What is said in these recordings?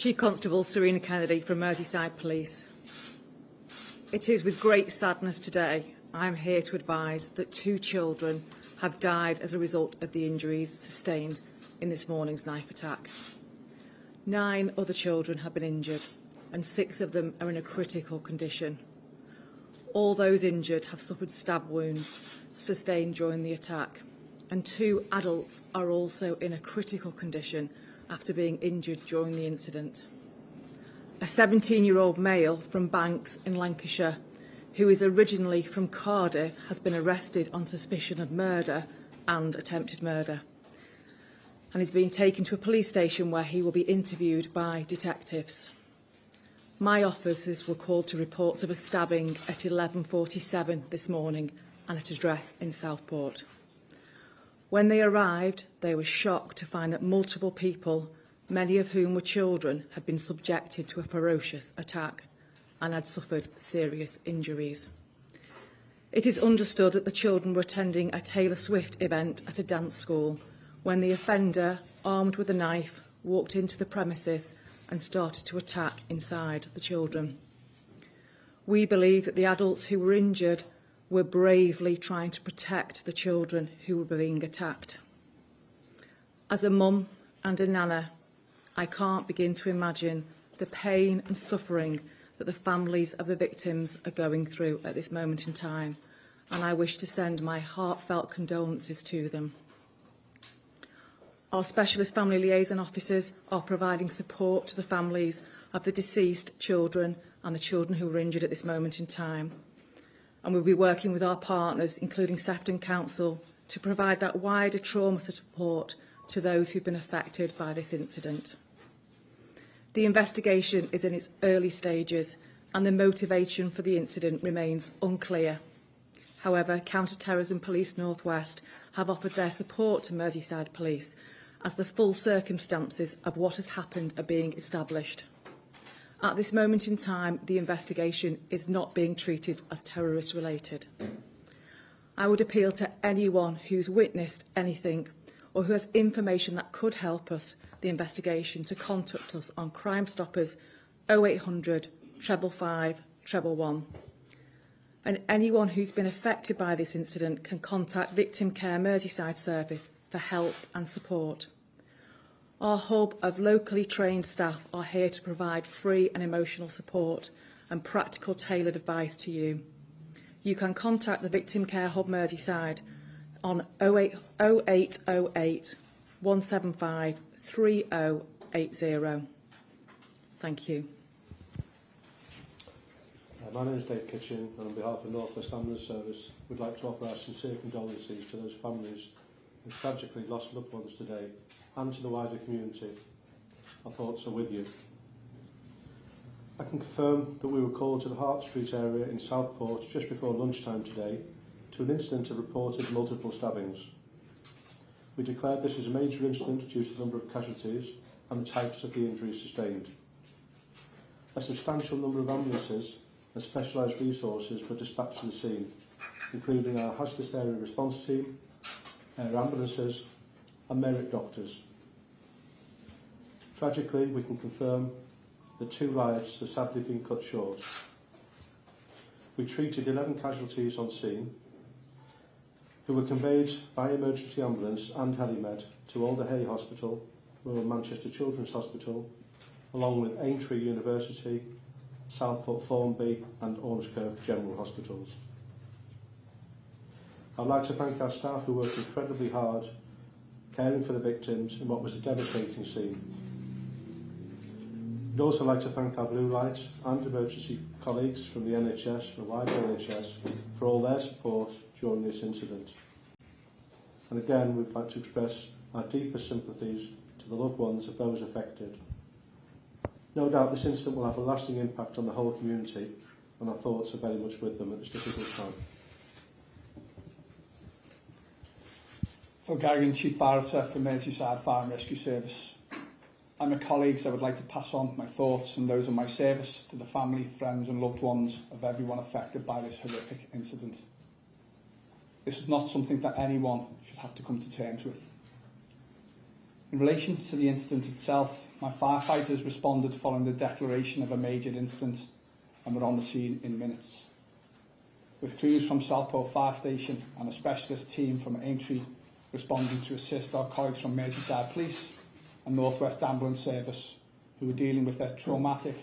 Chief Constable Serena from Merseyside Police. It is with great sadness today I am here to advise that 2 children have died as a result of the injuries sustained in this morning's knife attack. 9 other children have been injured and 6 of them are in a critical condition. All those injured have suffered stab wounds sustained during the attack, and 2 adults are also in a critical condition after being injured during the incident. A 17-year-old male from Banks in Lancashire, who is originally from Cardiff, has been arrested on suspicion of murder and attempted murder, and is being taken to a police station where he will be interviewed by detectives. My officers were called to reports of a stabbing at 11:47 this morning and at an address in Southport. When they arrived, they were shocked to find that multiple people, many of whom were children, had been subjected to a ferocious attack and had suffered serious injuries. It is understood that the children were attending a Taylor Swift event at a dance school when the offender, armed with a knife, walked into the premises and started to attack inside the children. We believe that the adults who were injured were bravely trying to protect the children who were being attacked. As a mum and a nana, I can't begin to imagine the pain and suffering that the families of the victims are going through at this moment in time, and I wish to send my heartfelt condolences to them. Our specialist family liaison officers are providing support to the families of the deceased children and the children who were injured at this moment in time. And we'll be working with our partners, including Sefton Council, to provide that wider trauma support to those who've been affected by this incident. The investigation is in its early stages and the motivation for the incident remains unclear. However, Counter-Terrorism Police North West have offered their support to Merseyside Police as the full circumstances of what has happened are being established. At this moment in time, the investigation is not being treated as terrorist-related. I would appeal to anyone who's witnessed anything or who has information that could help us, the investigation, to contact us on Crime Stoppers 0800 555 111. And anyone who's been affected by this incident can contact Victim Care Merseyside Service for help and support. Our hub of locally trained staff are here to provide free and emotional support and practical tailored advice to you. You can contact the Victim Care Hub Merseyside on 0808 175 3080. Thank you. My name is Dave Kitchen, and on behalf of North West Ambulance Service, we'd like to offer our sincere condolences to those families who tragically lost loved ones today, and to the wider community. Our thoughts are with you. I can confirm that we were called to the Hart Street area in Southport just before lunchtime today to an incident of reported multiple stabbings. We declared this as a major incident due to the number of casualties and the types of the injuries sustained. A substantial number of ambulances and specialised resources were dispatched to the scene, including our hazardous area response team, air ambulances and merit doctors. Tragically, we can confirm that 2 lives have sadly been cut short. We treated 11 casualties on scene, who were conveyed by emergency ambulance and helimed to Alder Hay Hospital, Royal Manchester Children's Hospital, along with Aintree University, Southport Formby and Ormskirk General Hospitals. I'd like to thank our staff who worked incredibly hard caring for the victims in what was a devastating scene. I'd also like to thank our Blue Light and emergency colleagues from the NHS and the wider NHS for all their support during this incident. And again, we'd like to express our deepest sympathies to the loved ones of those affected. No doubt this incident will have a lasting impact on the whole community, and our thoughts are very much with them at this difficult time. Phil Garrigan, Chief Fire Officer for Merseyside Fire and Rescue Service. And my colleagues, I would like to pass on my thoughts and those of my service to the family, friends and loved ones of everyone affected by this horrific incident. This is not something that anyone should have to come to terms with. In relation to the incident itself, My firefighters responded following the declaration of a major incident and were on the scene in minutes. With crews from Southport Fire Station and a specialist team from Aintree responding to assist our colleagues from Merseyside Police and North West Ambulance Service, who were dealing with a traumatic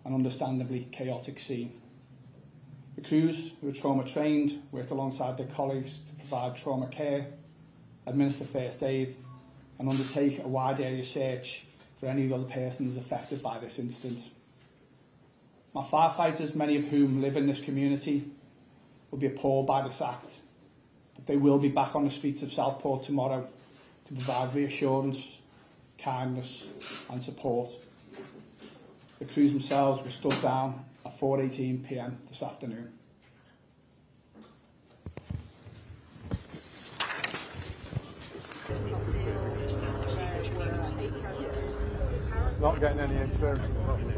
and understandably chaotic scene. The crews, who were trauma trained, worked alongside their colleagues to provide trauma care, administer first aid and undertake a wide area search for any other persons affected by this incident. My firefighters, many of whom live in this community, will be appalled by this act, but they will be back on the streets of Southport tomorrow to provide reassurance, kindness and support. The crews themselves were stood down at 4:18 p.m. this afternoon. Not getting any experience in the public.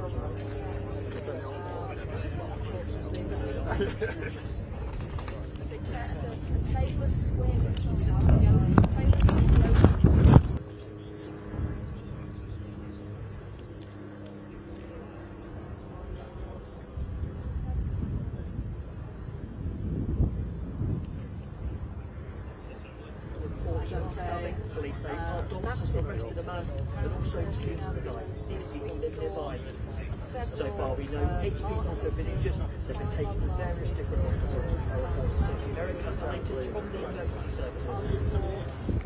Police say Hart Street arrested a man and also seems the guy seems to be living nearby. So far we know 8 people have been injured. They've been taken to various different hospitals. Our reports are America scientists from the emergency services.